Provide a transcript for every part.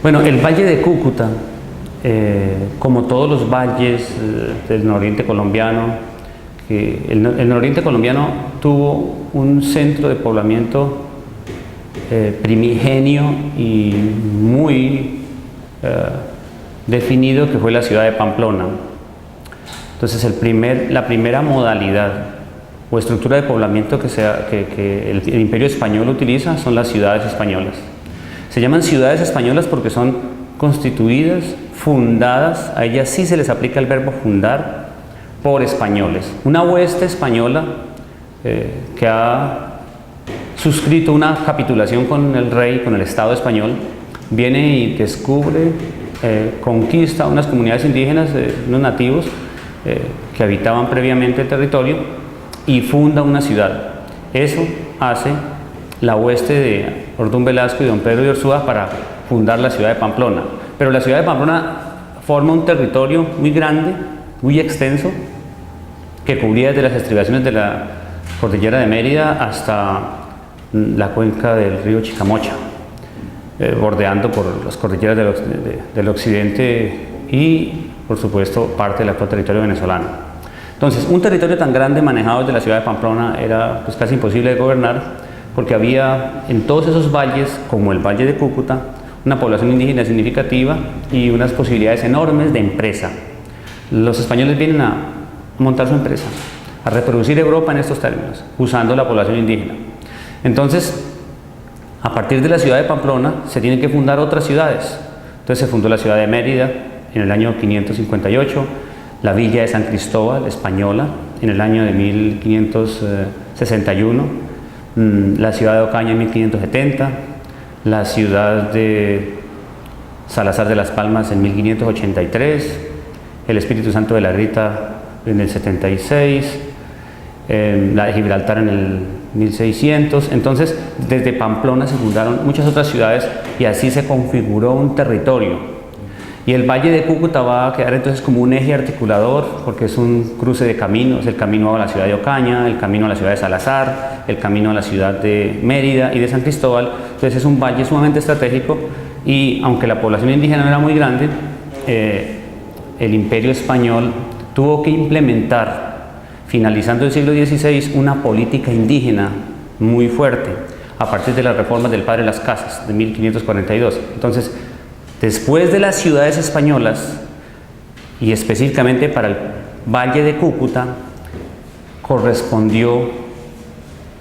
Bueno, el Valle de Cúcuta, como todos los valles del nororiente colombiano, el nororiente colombiano tuvo un centro de poblamiento primigenio y muy definido, que fue la ciudad de Pamplona. Entonces la primera modalidad o estructura de poblamiento que el Imperio Español utiliza son las ciudades españolas. Se llaman ciudades españolas porque son constituidas, fundadas, a ellas sí se les aplica el verbo fundar, por españoles. Una hueste española que ha suscrito una capitulación con el rey, con el Estado español, viene y descubre, conquista unas comunidades indígenas, unos nativos que habitaban previamente el territorio, y funda una ciudad. Eso hace la hueste de Ordún Velasco y don Pedro de Orzúa para fundar la ciudad de Pamplona. Pero la ciudad de Pamplona forma un territorio muy grande, muy extenso, que cubría desde las estribaciones de la cordillera de Mérida hasta la cuenca del río Chicamocha, bordeando por las cordilleras del occidente y, por supuesto, parte del actual territorio venezolano. Entonces, un territorio tan grande manejado desde la ciudad de Pamplona era pues casi imposible de gobernar, porque había en todos esos valles, como el Valle de Cúcuta, una población indígena significativa y unas posibilidades enormes de empresa. Los españoles vienen a montar su empresa, a reproducir Europa en estos términos, usando la población indígena. Entonces, a partir de la ciudad de Pamplona se tienen que fundar otras ciudades. Entonces se fundó la ciudad de Mérida en el año 558, la villa de San Cristóbal, española, en el año de 1561, la ciudad de Ocaña en 1570, la ciudad de Salazar de las Palmas en 1583, el Espíritu Santo de la Grita en el 76, la de Gibraltar en el 1600. Entonces, desde Pamplona se fundaron muchas otras ciudades y así se configuró un territorio. Y el Valle de Cúcuta va a quedar entonces como un eje articulador, porque es un cruce de caminos: el camino a la ciudad de Ocaña, el camino a la ciudad de Salazar, el camino a la ciudad de Mérida y de San Cristóbal. Entonces es un valle sumamente estratégico, y aunque la población indígena no era muy grande, el Imperio Español tuvo que implementar, finalizando el siglo XVI, una política indígena muy fuerte, a partir de las reformas del Padre Las Casas de 1542. Entonces, después de las ciudades españolas, y específicamente para el Valle de Cúcuta, correspondió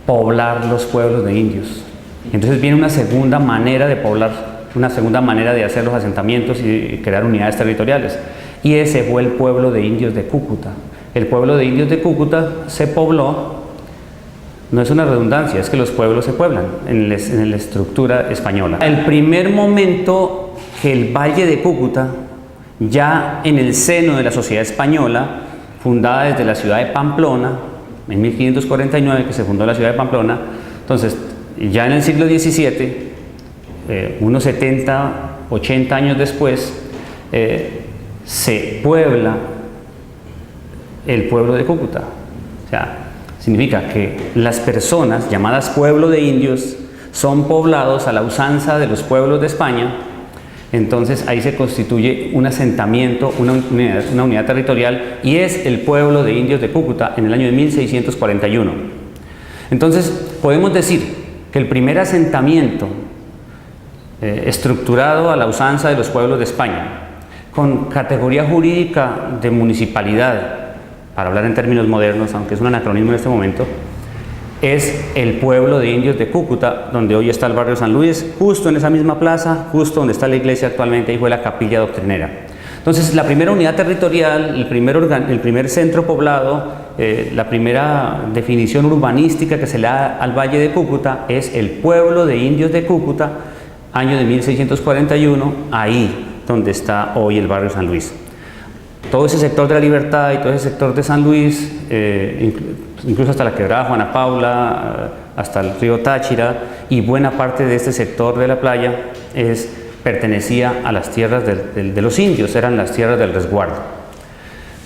poblar los pueblos de indios. Entonces viene una segunda manera de poblar, una segunda manera de hacer los asentamientos y crear unidades territoriales. Y ese fue el pueblo de indios de Cúcuta. El pueblo de indios de Cúcuta se pobló, no es una redundancia, es que los pueblos se pueblan en la estructura española. El primer momento que el Valle de Cúcuta, ya en el seno de la sociedad española, fundada desde la ciudad de Pamplona, en 1549 que se fundó la ciudad de Pamplona, entonces ya en el siglo XVII, unos 70, 80 años después, se puebla el pueblo de Cúcuta. O sea, significa que las personas llamadas pueblo de indios son poblados a la usanza de los pueblos de España. Entonces ahí se constituye un asentamiento, una unidad territorial, y es el pueblo de indios de Cúcuta en el año de 1641. Entonces podemos decir que el primer asentamiento estructurado a la usanza de los pueblos de España, con categoría jurídica de municipalidad, para hablar en términos modernos, aunque es un anacronismo en este momento, es el pueblo de indios de Cúcuta, donde hoy está el barrio San Luis, justo en esa misma plaza, justo donde está la iglesia actualmente. Ahí fue la capilla doctrinera. Entonces, la primera unidad territorial, el primer centro poblado, la primera definición urbanística que se le da al Valle de Cúcuta es el pueblo de indios de Cúcuta, año de 1641, ahí donde está hoy el barrio San Luis. Todo ese sector de la Libertad y todo ese sector de San Luis, incluso hasta la quebrada Juana Paula, hasta el río Táchira, y buena parte de este sector de la playa pertenecía a las tierras de los indios, eran las tierras del resguardo.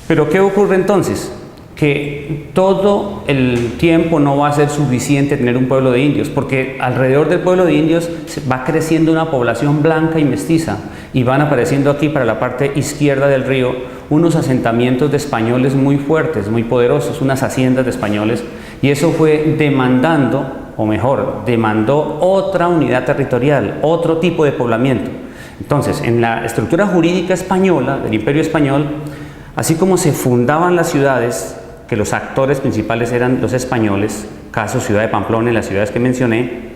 Pero ¿qué ocurre entonces? que todo el tiempo no va a ser suficiente tener un pueblo de indios, porque alrededor del pueblo de indios va creciendo una población blanca y mestiza, y van apareciendo aquí para la parte izquierda del río unos asentamientos de españoles muy fuertes, muy poderosos, unas haciendas de españoles, y eso fue demandando, o mejor, demandó otra unidad territorial, otro tipo de poblamiento. Entonces, en la estructura jurídica española, del Imperio Español, así como se fundaban las ciudades, que los actores principales eran los españoles, caso Ciudad de Pamplona y las ciudades que mencioné,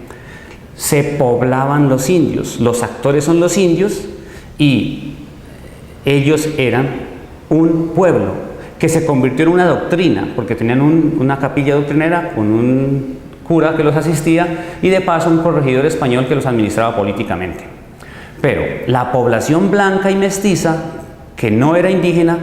se poblaban los indios. Los actores son los indios y ellos eran un pueblo que se convirtió en una doctrina, porque tenían una capilla doctrinera con un cura que los asistía y de paso un corregidor español que los administraba políticamente. Pero la población blanca y mestiza, que no era indígena,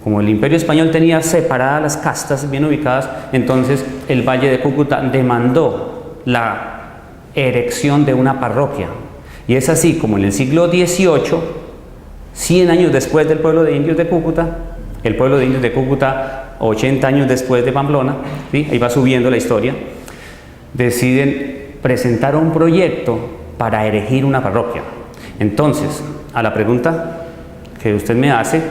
como el Imperio Español tenía separadas las castas bien ubicadas, entonces el Valle de Cúcuta demandó la erección de una parroquia. Y es así como en el siglo XVIII, 100 años después del pueblo de indios de Cúcuta, el pueblo de indios de Cúcuta 80 años después de Pamplona, ¿sí? Ahí va subiendo la historia, deciden presentar un proyecto para erigir una parroquia. Entonces, a la pregunta que usted me hace,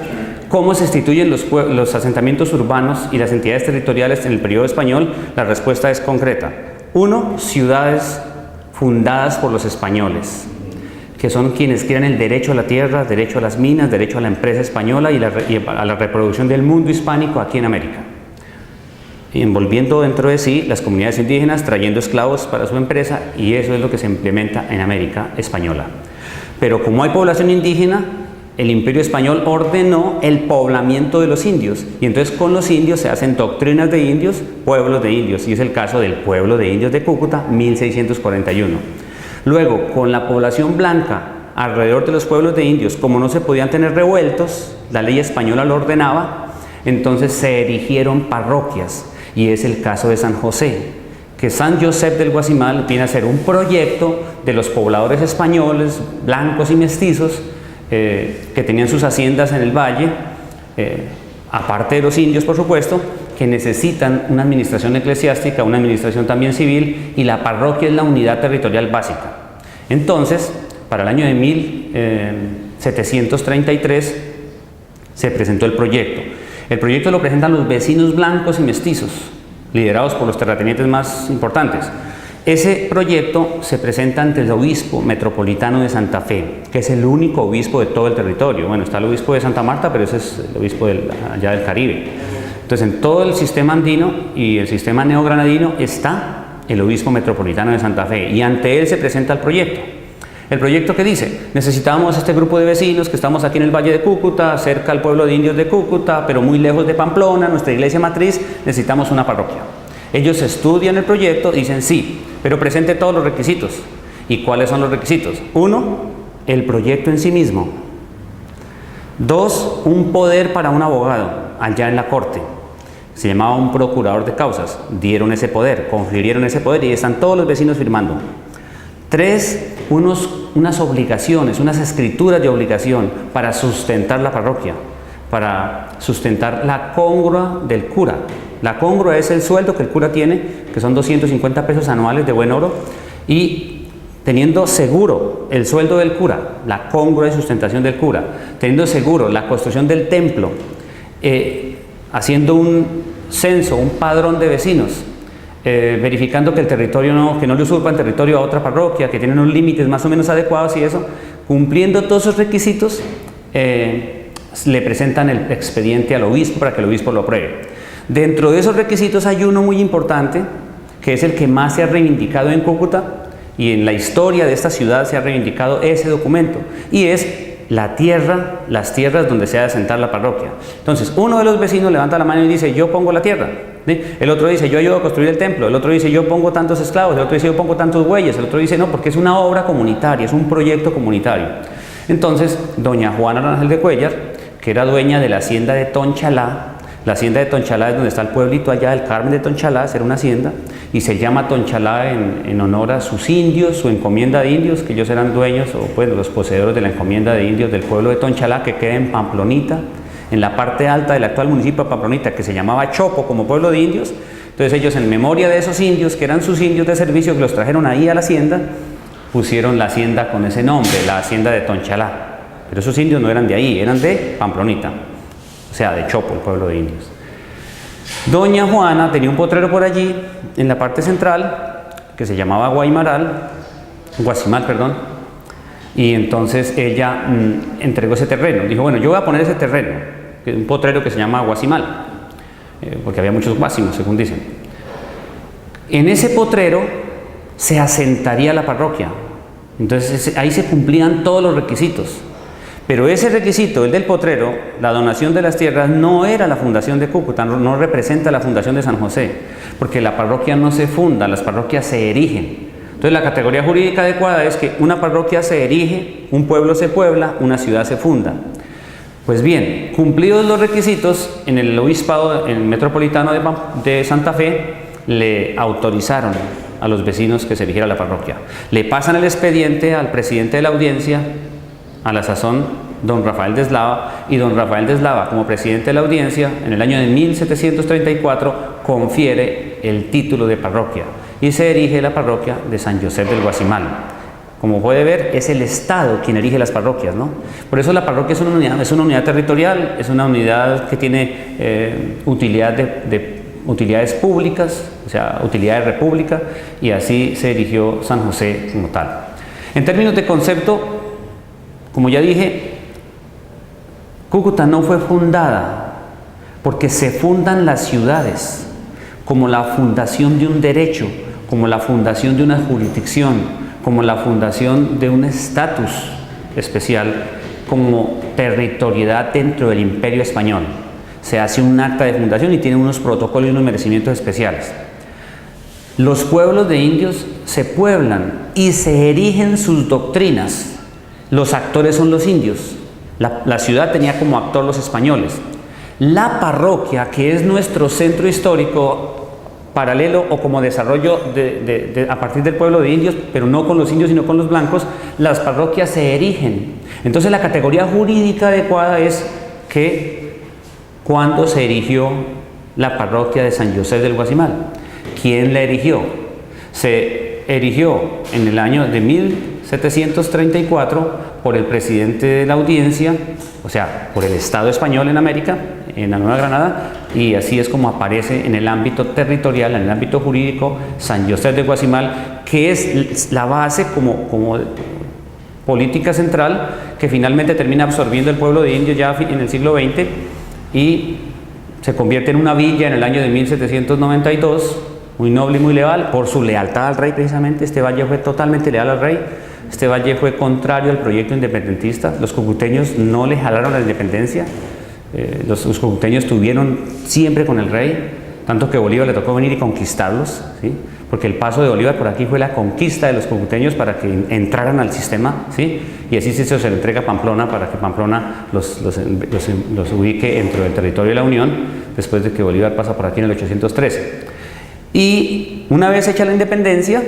¿cómo se instituyen los asentamientos urbanos y las entidades territoriales en el periodo español? La respuesta es concreta. 1. Ciudades fundadas por los españoles, que son quienes crean el derecho a la tierra, derecho a las minas, derecho a la empresa española y a la reproducción del mundo hispánico aquí en América. Y envolviendo dentro de sí las comunidades indígenas, trayendo esclavos para su empresa, y eso es lo que se implementa en América española. Pero como hay población indígena, el Imperio Español ordenó el poblamiento de los indios, y entonces con los indios se hacen doctrinas de indios, pueblos de indios, y es el caso del pueblo de indios de Cúcuta, 1641. Luego, con la población blanca alrededor de los pueblos de indios, como no se podían tener revueltos, la ley española lo ordenaba, entonces se erigieron parroquias, y es el caso de San José, que San Josep del Guasimal viene a ser un proyecto de los pobladores españoles, blancos y mestizos, que tenían sus haciendas en el valle, aparte de los indios por supuesto, que necesitan una administración eclesiástica, una administración también civil, y la parroquia es la unidad territorial básica. Entonces, para el año de 1733 se presentó el proyecto. El proyecto lo presentan los vecinos blancos y mestizos, liderados por los terratenientes más importantes. Ese proyecto se presenta ante el obispo metropolitano de Santa Fe, que es el único obispo de todo el territorio. Bueno, está el obispo de Santa Marta, pero ese es el obispo allá del Caribe. Entonces, en todo el sistema andino y el sistema neogranadino está el obispo metropolitano de Santa Fe, y ante él se presenta el proyecto. El proyecto que dice: necesitamos este grupo de vecinos que estamos aquí en el Valle de Cúcuta, cerca al pueblo de indios de Cúcuta, pero muy lejos de Pamplona, nuestra iglesia matriz, necesitamos una parroquia. Ellos estudian el proyecto, dicen sí, pero presente todos los requisitos. ¿Y cuáles son los requisitos? 1, el proyecto en sí mismo. 2, un poder para un abogado allá en la corte. Se llamaba un procurador de causas. Dieron ese poder, confirieron ese poder y están todos los vecinos firmando. 3, unas obligaciones, unas escrituras de obligación para sustentar la parroquia, para sustentar la congrua del cura. La congrua es el sueldo que el cura tiene, que son 250 pesos anuales de buen oro, y teniendo seguro el sueldo del cura, la congrua de sustentación del cura, teniendo seguro la construcción del templo, haciendo un censo, un padrón de vecinos, verificando que el territorio que no le usurpan territorio a otra parroquia, que tienen unos límites más o menos adecuados y eso, cumpliendo todos esos requisitos, le presentan el expediente al obispo para que el obispo lo apruebe. Dentro de esos requisitos hay uno muy importante, que es el que más se ha reivindicado en Cúcuta, y en la historia de esta ciudad se ha reivindicado ese documento, y es la tierra, las tierras donde se ha de asentar la parroquia. Entonces, uno de los vecinos levanta la mano y dice: yo pongo la tierra. ¿Sí? El otro dice: yo ayudo a construir el templo. El otro dice: yo pongo tantos esclavos. El otro dice: yo pongo tantos bueyes. El otro dice: no, porque es una obra comunitaria, es un proyecto comunitario. Entonces, doña Juana Rangel de Cuéllar, que era dueña de la hacienda de Tonchalá, la hacienda de Tonchalá es donde está el pueblito allá del Carmen de Tonchalá, era una hacienda, y se llama Tonchalá en honor a sus indios, su encomienda de indios, que ellos eran dueños, o pues los poseedores de la encomienda de indios del pueblo de Tonchalá, que queda en Pamplonita, en la parte alta del actual municipio de Pamplonita, que se llamaba Chopo como pueblo de indios. Entonces ellos, en memoria de esos indios, que eran sus indios de servicio, que los trajeron ahí a la hacienda, pusieron la hacienda con ese nombre, la hacienda de Tonchalá. Pero esos indios no eran de ahí, eran de Pamplonita, o sea, de Chopo, el pueblo de indios. Doña Juana tenía un potrero por allí, en la parte central, que se llamaba Guasimal, y entonces ella entregó ese terreno. Dijo, bueno, yo voy a poner ese terreno, un potrero que se llama Guasimal, porque había muchos guásimos, según dicen. En ese potrero se asentaría la parroquia. Entonces ahí se cumplían todos los requisitos. Pero ese requisito, el del potrero, la donación de las tierras, no era la fundación de Cúcuta, no representa la fundación de San José, porque la parroquia no se funda, las parroquias se erigen. Entonces la categoría jurídica adecuada es que una parroquia se erige, un pueblo se puebla, una ciudad se funda. Pues bien, cumplidos los requisitos, en el obispado, en el metropolitano de Santa Fe, le autorizaron a los vecinos que se erigiera la parroquia. Le pasan el expediente al presidente de la audiencia, a la sazón don Rafael de Eslava, y don Rafael de Eslava, como presidente de la audiencia, en el año de 1734, confiere el título de parroquia y se erige la parroquia de San José del Guasimal. Como puede ver, es el Estado quien erige las parroquias, ¿no? Por eso la parroquia es una unidad territorial, es una unidad que tiene utilidades públicas, o sea, utilidad de república, y así se erigió San José como tal. En términos de concepto, como ya dije, Cúcuta no fue fundada porque se fundan las ciudades como la fundación de un derecho, como la fundación de una jurisdicción, como la fundación de un estatus especial, como territorialidad dentro del Imperio Español. Se hace un acta de fundación y tiene unos protocolos y unos merecimientos especiales. Los pueblos de indios se pueblan y se erigen sus doctrinas. Los actores son los indios. La ciudad tenía como actor los españoles. La parroquia, que es nuestro centro histórico paralelo o como desarrollo a partir del pueblo de indios, pero no con los indios sino con los blancos, las parroquias se erigen. Entonces la categoría jurídica adecuada es que cuando se erigió la parroquia de San José del Guasimal, ¿quién la erigió? Se erigió en el año de 1734 por el presidente de la audiencia, o sea, por el Estado español en América, en la Nueva Granada, y así es como aparece en el ámbito territorial, en el ámbito jurídico, San José de Guasimal, que es la base como política central que finalmente termina absorbiendo el pueblo de indios ya en el siglo XX y se convierte en una villa en el año de 1792, muy noble y muy leal, por su lealtad al rey precisamente. Este valle fue totalmente leal al rey. Este valle fue contrario al proyecto independentista. Los cucuteños no le jalaron la independencia. Los cucuteños estuvieron siempre con el rey, tanto que Bolívar le tocó venir y conquistarlos, ¿sí? Porque el paso de Bolívar por aquí fue la conquista de los cucuteños para que entraran al sistema, ¿sí? Y así se le entrega a Pamplona para que Pamplona los ubique dentro del territorio de la Unión, después de que Bolívar pasa por aquí en el 813. Y una vez hecha la independencia,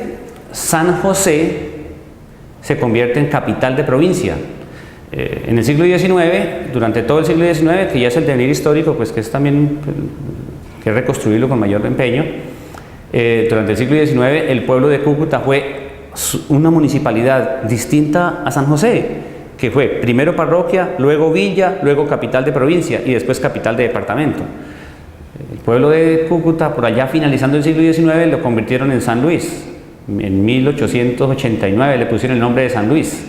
San José se convierte en capital de provincia. En el siglo XIX, durante todo el siglo XIX, que ya es el devenir histórico, pues que es también que reconstruirlo con mayor empeño, durante el siglo XIX el pueblo de Cúcuta fue una municipalidad distinta a San José, que fue primero parroquia, luego villa, luego capital de provincia y después capital de departamento. El pueblo de Cúcuta, por allá finalizando el siglo XIX, lo convirtieron en San Luis. En 1889 le pusieron el nombre de San Luis,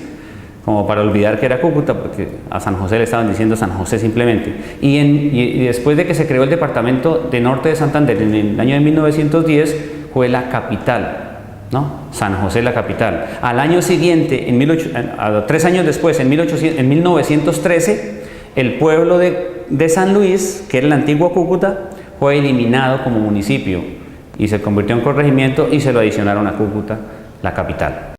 como para olvidar que era Cúcuta, porque a San José le estaban diciendo San José simplemente. Y después de que se creó el departamento de Norte de Santander en el año de 1910, fue la capital, ¿no? San José la capital. Al año siguiente, 3 años después, en 1913, el pueblo de San Luis, que era el antiguo Cúcuta, fue eliminado como municipio y se convirtió en corregimiento y se lo adicionaron a Cúcuta, la capital.